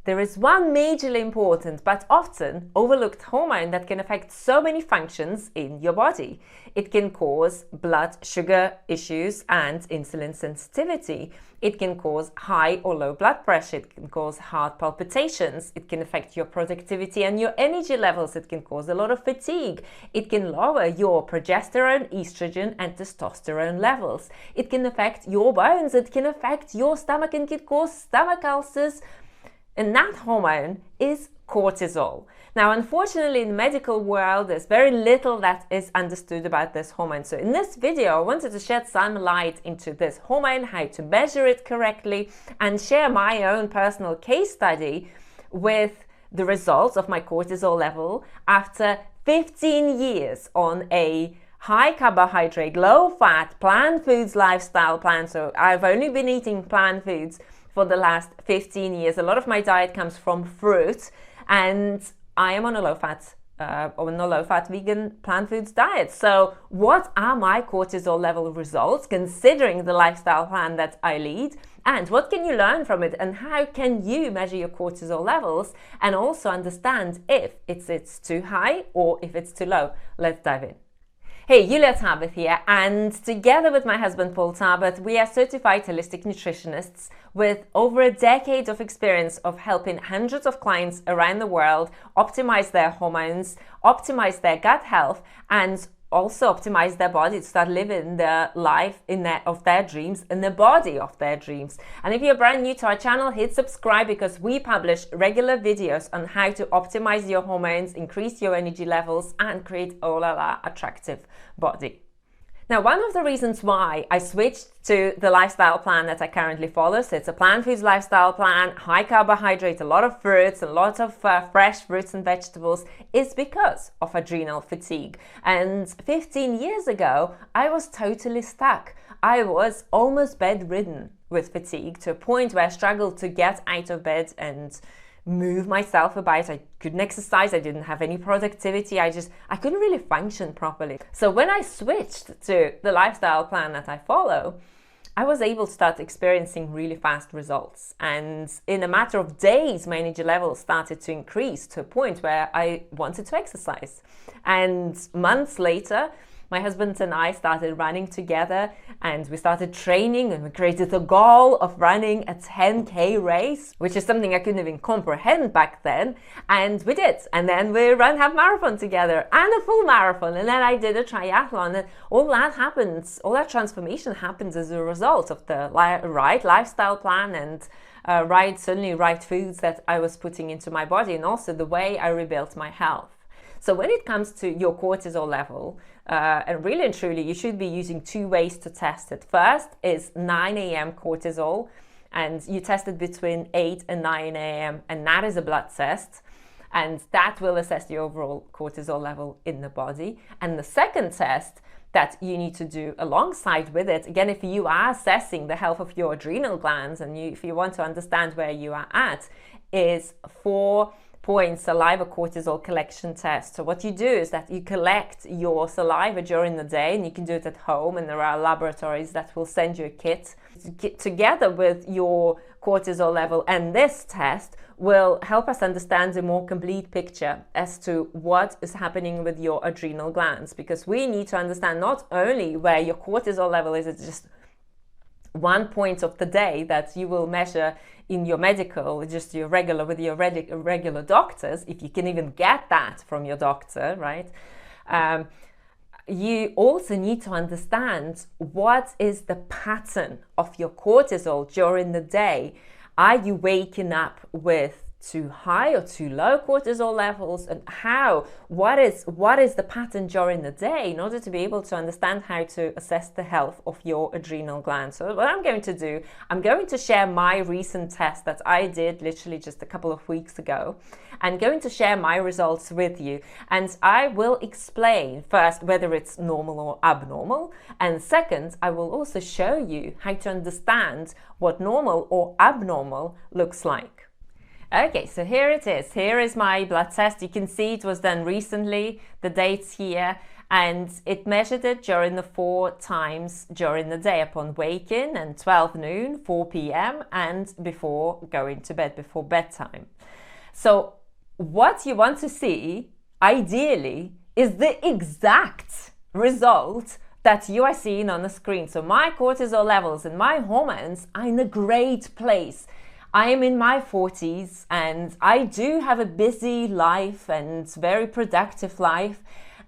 There is one majorly important but often overlooked hormone that can affect so many functions in your body. It can cause blood sugar issues and insulin sensitivity. It can cause high or low blood pressure. It can cause heart palpitations. It can affect your productivity and your energy levels. It can cause a lot of fatigue. It can lower your progesterone, estrogen, and testosterone levels. It can affect your bones. It can affect your stomach and can cause stomach ulcers. And that hormone is cortisol. Now, unfortunately, in the medical world, there's very little that is understood about this hormone. So in this video, I wanted to shed some light into this hormone, how to measure it correctly, and share my own personal case study with the results of my cortisol level after 15 years on a high carbohydrate, low fat, plant foods lifestyle plan. So I've only been eating plant foods for the last 15 years. A lot of my diet comes from fruit, and I am on a low-fat vegan plant foods diet. So what are my cortisol level results considering the lifestyle plan that I lead? And what can you learn from it? And how can you measure your cortisol levels and also understand if it's too high or if it's too low? Let's dive in. Hey, Julia Tabith here, and together with my husband Paul Tabith, we are certified holistic nutritionists with over a decade of experience of helping hundreds of clients around the world optimize their hormones, optimize their gut health, and also optimize their body to start living the life of their dreams in the body of their dreams. And if you're brand new to our channel, hit subscribe because we publish regular videos on how to optimize your hormones, increase your energy levels, and create a attractive body. Now, one of the reasons why I switched to the lifestyle plan that I currently follow, so it's a plant foods lifestyle plan, high carbohydrate, a lot of fruits, a lot of fresh fruits and vegetables, is because of adrenal fatigue. And 15 years ago, I was totally stuck. I was almost bedridden with fatigue to a point where I struggled to get out of bed and move myself about. I couldn't exercise, I didn't have any productivity, I couldn't really function properly. So when I switched to the lifestyle plan that I follow, I was able to start experiencing really fast results. And in a matter of days, my energy levels started to increase to a point where I wanted to exercise. And months later, my husband and I started running together, and we started training, and we created the goal of running a 10K race, which is something I couldn't even comprehend back then. And we did. And then we ran half marathon together and a full marathon. And then I did a triathlon. And all that happens, all that transformation happens as a result of the right lifestyle plan and right foods that I was putting into my body, and also the way I rebuilt my health. So when it comes to your cortisol level, and really and truly, you should be using two ways to test it. First is 9 a.m. cortisol, and you test it between 8 and 9 a.m. and that is a blood test, and that will assess the overall cortisol level in the body. And the second test that you need to do alongside with it, again, if you are assessing the health of your adrenal glands and if you want to understand where you are at, is 4-point saliva cortisol collection test. So what you do is that you collect your saliva during the day, and you can do it at home, and there are laboratories that will send you a kit together with your cortisol level, and this test will help us understand a more complete picture as to what is happening with your adrenal glands, because we need to understand not only where your cortisol level is, it's just one point of the day that you will measure in your medical, just your regular doctors, if you can even get that from your doctor, right? You also need to understand what is the pattern of your cortisol during the day. Are you waking up with too high or too low cortisol levels, and what is the pattern during the day in order to be able to understand how to assess the health of your adrenal glands. So what I'm going to do, I'm going to share my recent test that I did literally just a couple of weeks ago. I'm going to share my results with you, and I will explain first whether it's normal or abnormal, and second, I will also show you how to understand what normal or abnormal looks like. Okay, so here it is. Here is my blood test. You can see it was done recently, the dates here, And it measured it during the 4 times during the day upon waking, and 12 noon, 4 p.m. and before going to bed, before bedtime. So what you want to see, ideally, is the exact result that you are seeing on the screen. So my cortisol levels and my hormones are in a great place. I am in my 40s and I do have a busy life and very productive life.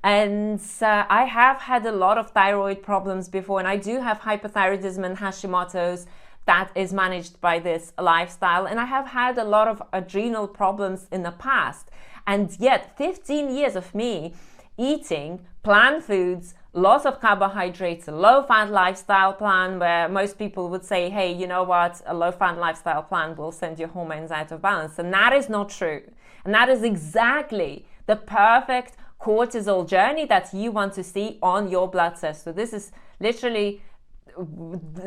And I have had a lot of thyroid problems before, and I do have hypothyroidism and Hashimoto's that is managed by this lifestyle. And I have had a lot of adrenal problems in the past. And yet 15 years of me eating plant foods, lots of carbohydrates, a low-fat lifestyle plan, where most people would say, hey, you know what, a low-fat lifestyle plan will send your hormones out of balance. And that is not true. And that is exactly the perfect cortisol journey that you want to see on your blood cells. So this is literally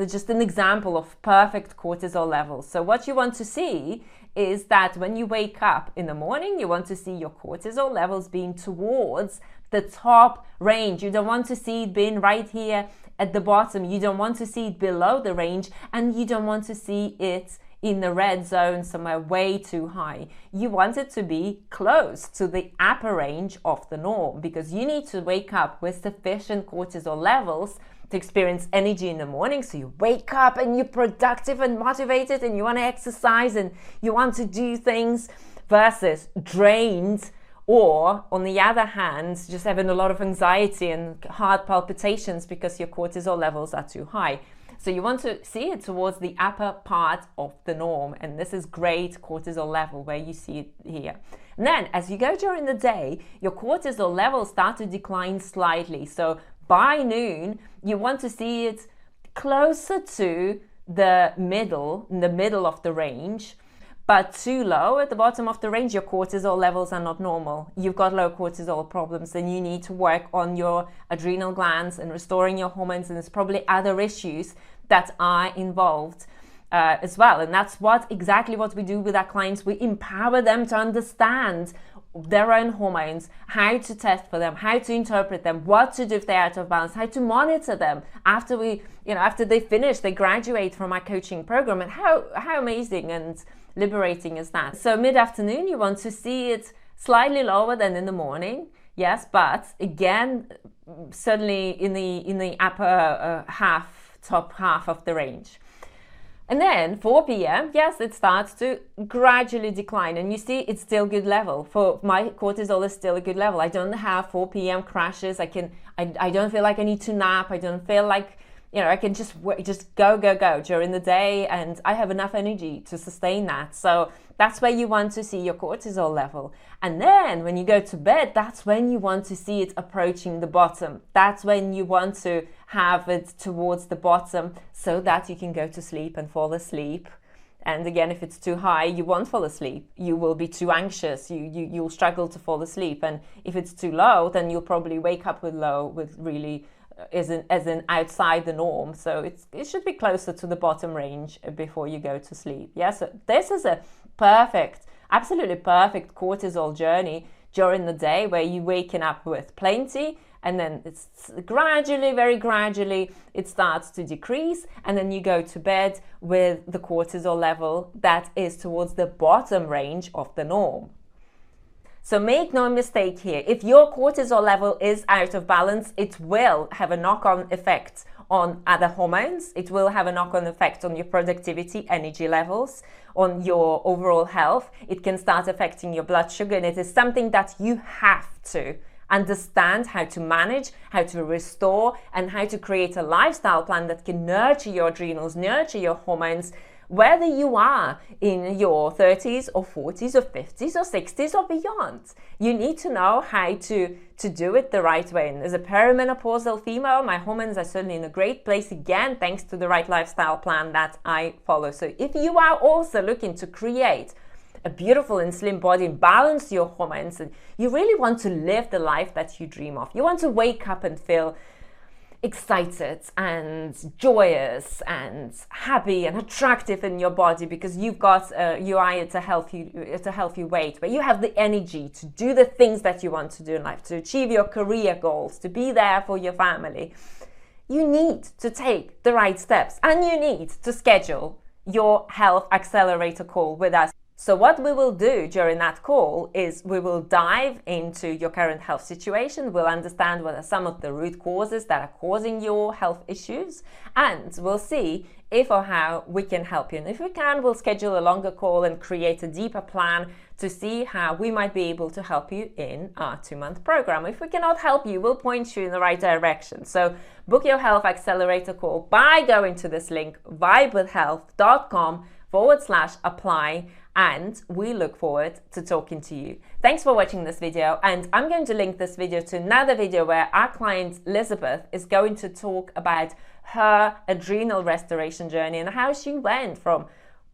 just an example of perfect cortisol levels. So what you want to see is that when you wake up in the morning, you want to see your cortisol levels being towards the top range. You don't want to see it being right here at the bottom. You don't want to see it below the range, and you don't want to see it in the red zone somewhere way too high. You want it to be close to the upper range of the norm, because you need to wake up with sufficient cortisol levels to experience energy in the morning. So you wake up and you're productive and motivated and you want to exercise and you want to do things, versus drained, or on the other hand, just having a lot of anxiety and heart palpitations because your cortisol levels are too high. So you want to see it towards the upper part of the norm. And this is great cortisol level where you see it here. And then as you go during the day, your cortisol levels start to decline slightly. So by noon, you want to see it closer to the middle, in the middle of the range, but too low at the bottom of the range. Your cortisol levels are not normal. You've got low cortisol problems, and you need to work on your adrenal glands and restoring your hormones. And there's probably other issues that are involved as well. And that's exactly what we do with our clients. We empower them to understand their own hormones, how to test for them, how to interpret them, what to do if they're out of balance, how to monitor them after they finish, they graduate from our coaching program. And how amazing and liberating is that? So mid-afternoon, you want to see it slightly lower than in the morning, yes, but again, certainly in the upper top half of the range. And then 4 p.m., yes, it starts to gradually decline. And you see it's still good level. For my cortisol is still a good level. I don't have 4 p.m. crashes. I don't feel like I need to nap. I don't feel like, I can just go during the day, and I have enough energy to sustain that. So that's where you want to see your cortisol level. And then when you go to bed, that's when you want to see it approaching the bottom. That's when you want to have it towards the bottom so that you can go to sleep and fall asleep. And again, if it's too high, you won't fall asleep. You will be too anxious. You'll struggle to fall asleep. And if it's too low, then you'll probably wake up with really as in outside the norm. So it should be closer to the bottom range before you go to sleep. Yeah, so this is a absolutely perfect cortisol journey during the day, where you're waking up with plenty, and then it's very gradually, it starts to decrease, and then you go to bed with the cortisol level that is towards the bottom range of the norm. So make no mistake here, if your cortisol level is out of balance, it will have a knock-on effect on other hormones. It will have a knock-on effect on your productivity, energy levels, on your overall health. It can start affecting your blood sugar, and it is something that you have to understand how to manage, how to restore, and how to create a lifestyle plan that can nurture your adrenals, nurture your hormones, whether you are in your 30s or 40s or 50s or 60s or beyond. You need to know how to do it the right way. And as a perimenopausal female, my hormones are certainly in a great place, again, thanks to the right lifestyle plan that I follow. So if you are also looking to create a beautiful and slim body and balance your hormones, and you really want to live the life that you dream of, you want to wake up and feel excited and joyous and happy and attractive in your body because you've got you are at a healthy weight, but you have the energy to do the things that you want to do in life, to achieve your career goals, to be there for your family. You need to take the right steps, and you need to schedule your health accelerator call with us. So what we will do during that call is we will dive into your current health situation. We'll understand what are some of the root causes that are causing your health issues, and we'll see if or how we can help you. And if we can, we'll schedule a longer call and create a deeper plan to see how we might be able to help you in our 2-month program. If we cannot help you, we'll point you in the right direction. So book your health accelerator call by going to this link, vibewithhealth.com/apply. And we look forward to talking to you. Thanks for watching this video. And I'm going to link this video to another video where our client Elizabeth is going to talk about her adrenal restoration journey and how she went from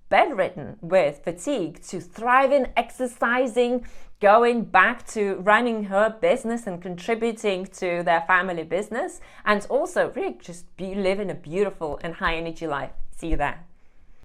bedridden with fatigue to thriving, exercising, going back to running her business and contributing to their family business, and also really just living a beautiful and high energy life. See you there.